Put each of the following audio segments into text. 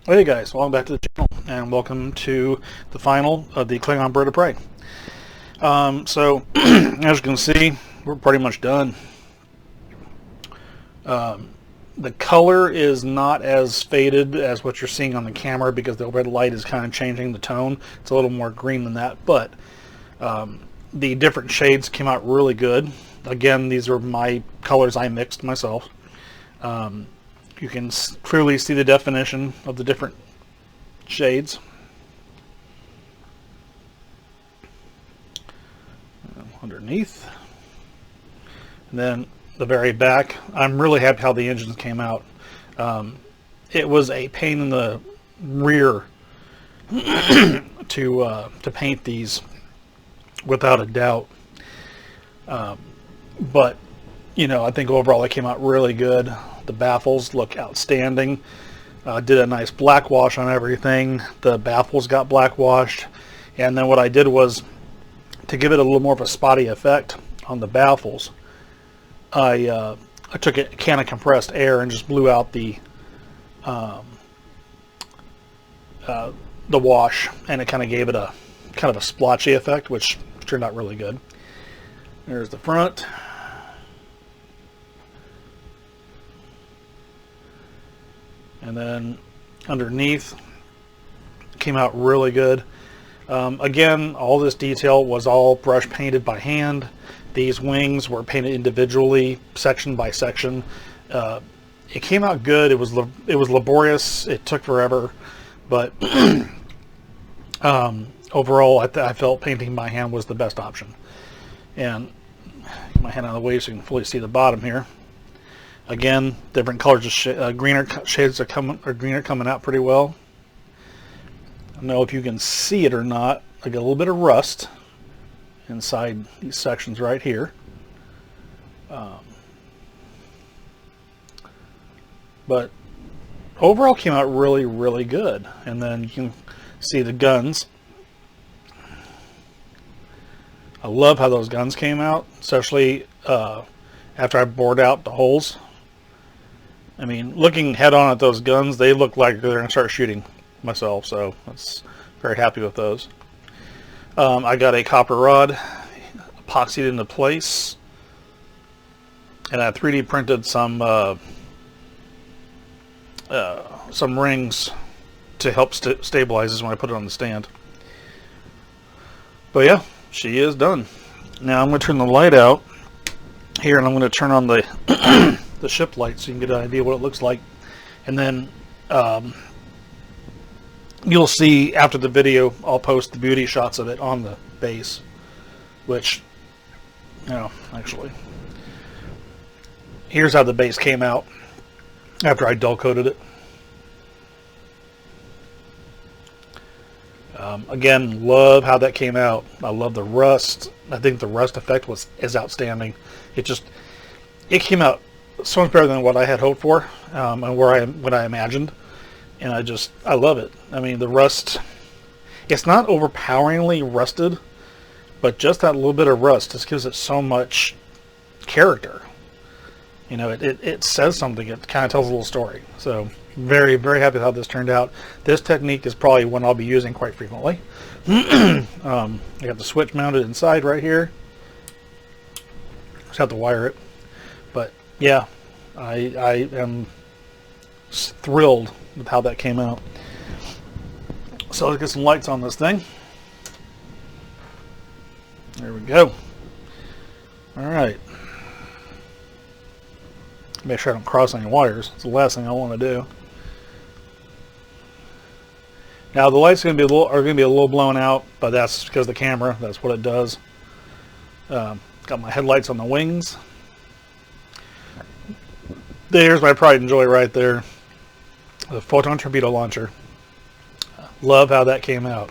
Hey guys, welcome back to the channel and welcome to the final of the Klingon Bird of Prey. As you can see, we're pretty much done. The color is not as faded as what you're seeing on the camera because the red light is kind of changing the tone. It's a little more green than that, but the different shades came out really good. Again, these are my colors I mixed myself. You can clearly see the definition of the different shades. Underneath. And then the very back. I'm really happy how the engines came out. It was a pain in the rear to paint these, without a doubt. But you know, I think overall it came out really good. The baffles look outstanding. Did a nice black wash on everything. The baffles got black washed. And then what I did was, to give it a little more of a spotty effect on the baffles, I took a can of compressed air and just blew out the wash, and it kind of gave it a kind of a splotchy effect, which turned out really good. There's the front. And then underneath came out really good. Again, all this detail was all brush painted by hand. These wings were painted individually, section by section. It came out good. It was laborious. It took forever, but overall, I felt painting by hand was the best option. And get my hand out of the way so you can fully see the bottom here. Again, different colors of greener shades are coming out pretty well. I don't know if you can see it or not. I got a little bit of rust inside these sections right here. But overall came out really, really good. And then you can see the guns. I love how those guns came out, especially after I bored out the holes. I mean, looking head on at those guns, they look like they're going to start shooting myself, so I was very happy with those. I got a copper rod epoxied into place, and I 3D printed some rings to help stabilize this when I put it on the stand. But yeah, she is done. Now I'm going to turn the light out here, and I'm going to turn on the the ship light so you can get an idea what it looks like. And then you'll see after the video, I'll post the beauty shots of it on the base, which, actually, here's how the base came out after I dull coated it. Again, love how that came out. I love the rust. I think the rust effect is outstanding. It came out so much better than what I had hoped for, and what I imagined, and I love it. I mean, the rust, it's not overpoweringly rusted, but just that little bit of rust just gives it so much character. You know, it says something. It kind of tells a little story. So very, very happy with how this turned out. This technique is probably one I'll be using quite frequently. I got the switch mounted inside right here. Just have to wire it. But yeah, I am thrilled with how that came out. So let's get some lights on this thing. There we go. All right. Make sure I don't cross any wires. It's the last thing I want to do. Now the lights are going to be a little blown out, but that's because of the camera. That's what it does. Got my headlights on the wings. There's my pride and joy right there. The photon torpedo launcher. Love how that came out.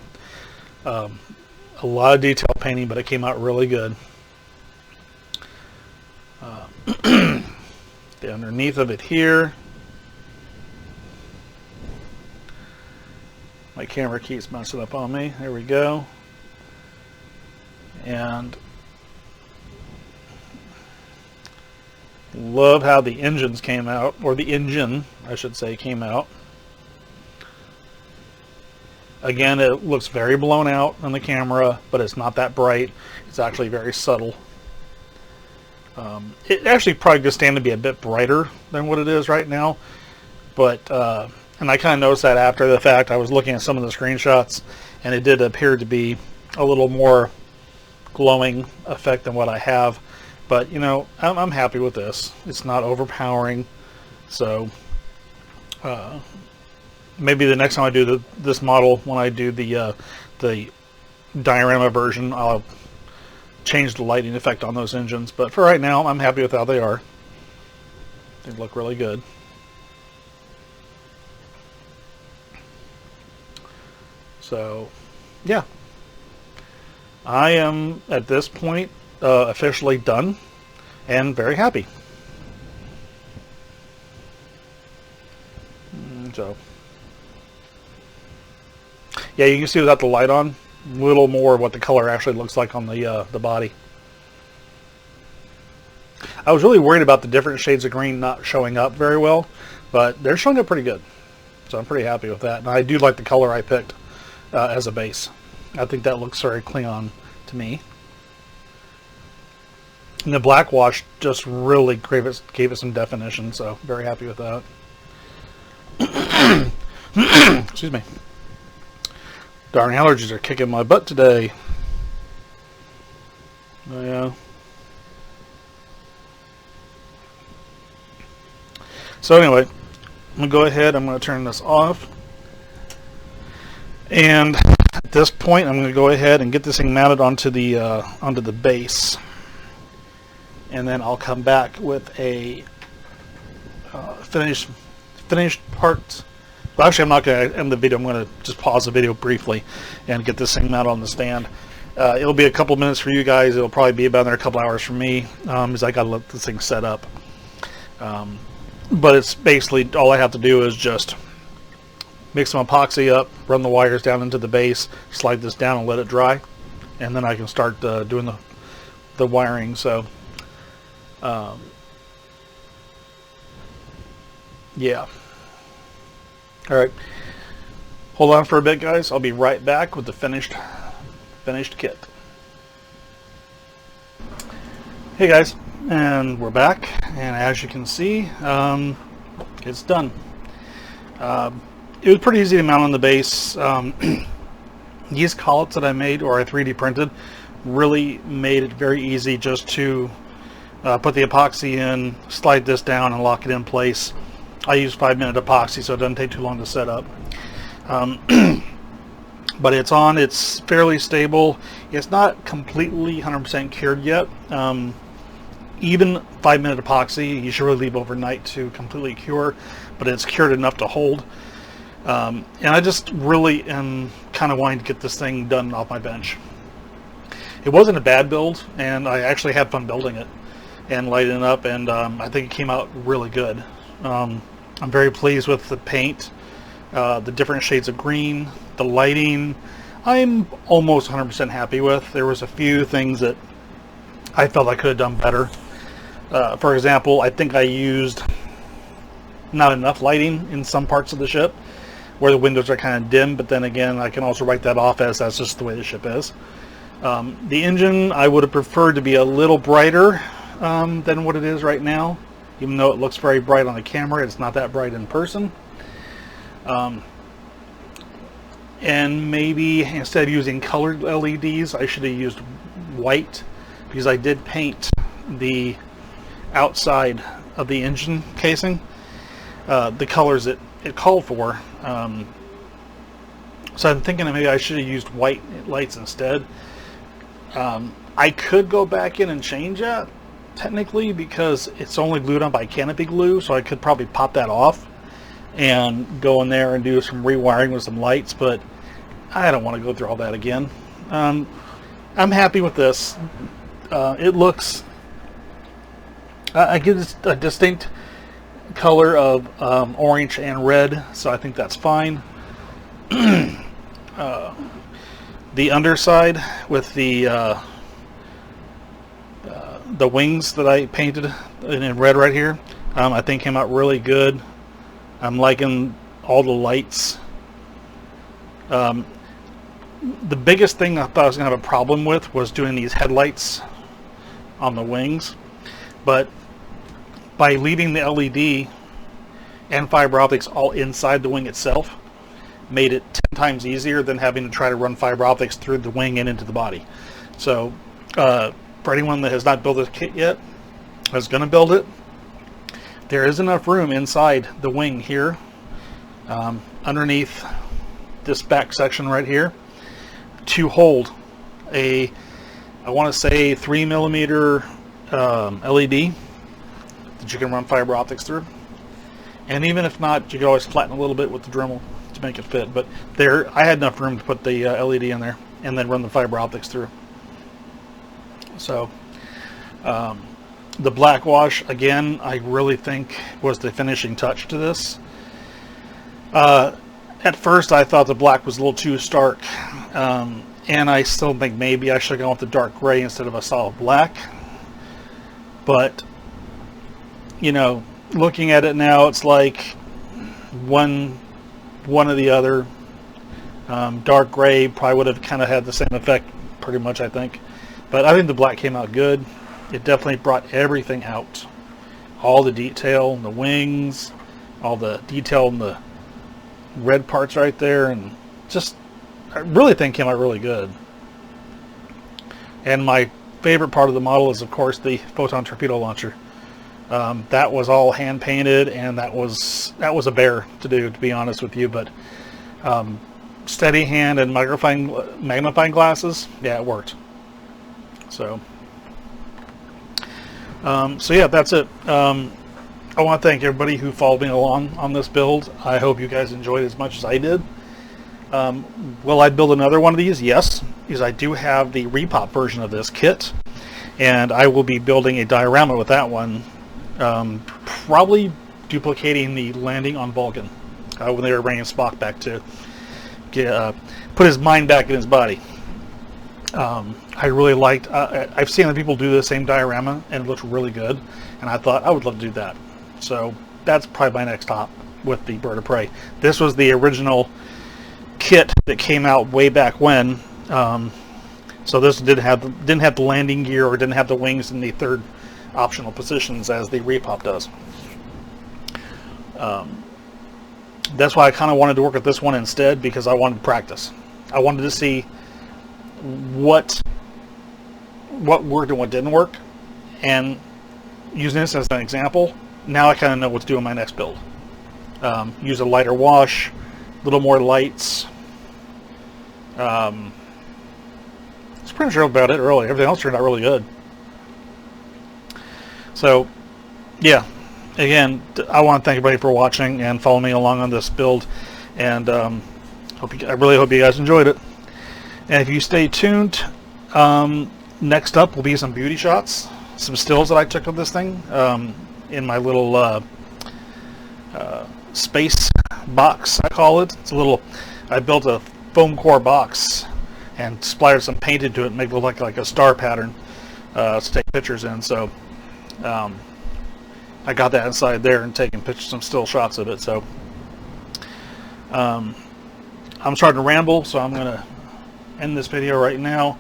A lot of detail painting, but it came out really good. The underneath of it here. My camera keeps messing up on me. There we go. And love how the engines came out, or the engine, I should say, came out. Again, it looks very blown out on the camera, but it's not that bright. It's actually very subtle. It actually probably could stand to be a bit brighter than what it is right now, but and I kind of noticed that after the fact. I was looking at some of the screenshots, and it did appear to be a little more glowing effect than what I have. But you know, I'm happy with this. It's not overpowering, so maybe the next time I do this model, when I do the diorama version, I'll change the lighting effect on those engines. But for right now, I'm happy with how they are. They look really good. So, yeah. I am, at this point, officially done and very happy. So, yeah, you can see without the light on, a little more what the color actually looks like on the body. I was really worried about the different shades of green not showing up very well, but they're showing up pretty good. So I'm pretty happy with that. And I do like the color I picked as a base. I think that looks very Klingon to me. And the black wash just really gave it some definition, so very happy with that. Excuse me. Darn allergies are kicking my butt today. Oh, yeah. So anyway, I'm going to go ahead. I'm going to turn this off. And at this point, I'm going to go ahead and get this thing mounted onto the base. And then I'll come back with a finished part. Well, actually, I'm not going to end the video. I'm going to just pause the video briefly and get this thing mounted on the stand. It'll be a couple minutes for you guys. It'll probably be about a couple hours for me, because I got to let this thing set up. But it's basically all I have to do is just mix some epoxy up, run the wires down into the base, slide this down and let it dry, and then I can start doing the wiring. So, yeah. All right, hold on for a bit, guys. I'll be right back with the finished kit. Hey guys, and we're back, and as you can see, it's done. It was pretty easy to mount on the base. These collets that I made, or I 3D printed, really made it very easy just to put the epoxy in, slide this down, and lock it in place. I use 5-minute epoxy, so it doesn't take too long to set up. But it's on. It's fairly stable. It's not completely 100% cured yet. Even 5-minute epoxy, you should really leave overnight to completely cure, but it's cured enough to hold. And I just really am kind of wanting to get this thing done off my bench. It wasn't a bad build, and I actually had fun building it and lighting it up, and I think it came out really good. I'm very pleased with the paint, the different shades of green, the lighting. I'm almost 100% happy with. There was a few things that I felt I could have done better. For example, I think I used not enough lighting in some parts of the ship where the windows are kind of dim, but then again, I can also write that off as that's just the way the ship is. The engine, I would have preferred to be a little brighter than what it is right now. Even though it looks very bright on the camera, it's not that bright in person. And maybe instead of using colored LEDs, I should have used white, because I did paint the outside of the engine casing the colors it called for. So I'm thinking that maybe I should have used white lights instead. I could go back in and change that, technically, because it's only glued on by canopy glue, so I could probably pop that off and go in there and do some rewiring with some lights, but I don't want to go through all that again. I'm happy with this. It looks, I give this a distinct color of orange and red, so I think that's fine. The underside with the wings that I painted in red right here, I think came out really good. I'm liking all the lights. The biggest thing I thought I was going to have a problem with was doing these headlights on the wings, but by leaving the LED and fiber optics all inside the wing itself made it 10 times easier than having to try to run fiber optics through the wing and into the body. So for anyone that has not built this kit yet, is going to build it, there is enough room inside the wing here, underneath this back section right here, to hold a, I want to say 3mm LED that you can run fiber optics through. And even if not, you can always flatten a little bit with the Dremel to make it fit. But there, I had enough room to put the LED in there and then run the fiber optics through. So the black wash, again, I really think was the finishing touch to this. At first I thought the black was a little too stark, and I still think maybe I should have gone with the dark gray instead of a solid black. But, you know, looking at it now, it's like one or the other. Dark gray probably would have kind of had the same effect pretty much, I think. But I think the black came out good. It definitely brought everything out. All the detail in the wings, all the detail in the red parts right there, and just, I really think came out really good. And my favorite part of the model is, of course, the photon torpedo launcher. That was all hand painted, and that was a bear to do, to be honest with you. But steady hand and magnifying glasses, yeah, it worked. So yeah, that's it. I want to thank everybody who followed me along on this build. I hope you guys enjoyed it as much as I did. Will I build another one of these? Yes, because I do have the repop version of this kit, and I will be building a diorama with that one, probably duplicating the landing on Vulcan when they were bringing Spock back to put his mind back in his body. I really liked, I've seen other people do the same diorama, and it looks really good, and I thought I would love to do that. So that's probably my next stop with the Bird of Prey. This was the original kit that came out way back when, so this didn't have the landing gear, or didn't have the wings in the third optional positions as the repop does. That's why I kind of wanted to work with this one instead, because I wanted to practice. I wanted to see what worked and what didn't work, and using this as an example, now I kind of know what to do in my next build. Use a lighter wash, a little more lights. That's pretty much about it, really. Everything else turned out really good. So, yeah. Again, I want to thank everybody for watching and following me along on this build, and I really hope you guys enjoyed it. And if you stay tuned, next up will be some beauty shots, some stills that I took of this thing in my little space box, I call it. It's a little, I built a foam core box and splattered some paint into it and make it look like a star pattern to take pictures in. So I got that inside there and taking pictures, some still shots of it. So I'm starting to ramble, so I'm going to end this video right now.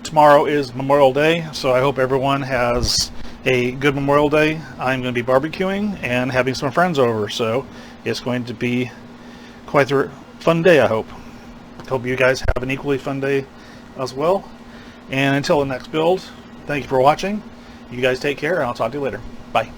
Tomorrow is Memorial Day, so I hope everyone has a good Memorial Day. I'm going to be barbecuing and having some friends over, so it's going to be quite a fun day, I hope. Hope you guys have an equally fun day as well. And until the next build, thank you for watching. You guys take care, and I'll talk to you later. Bye.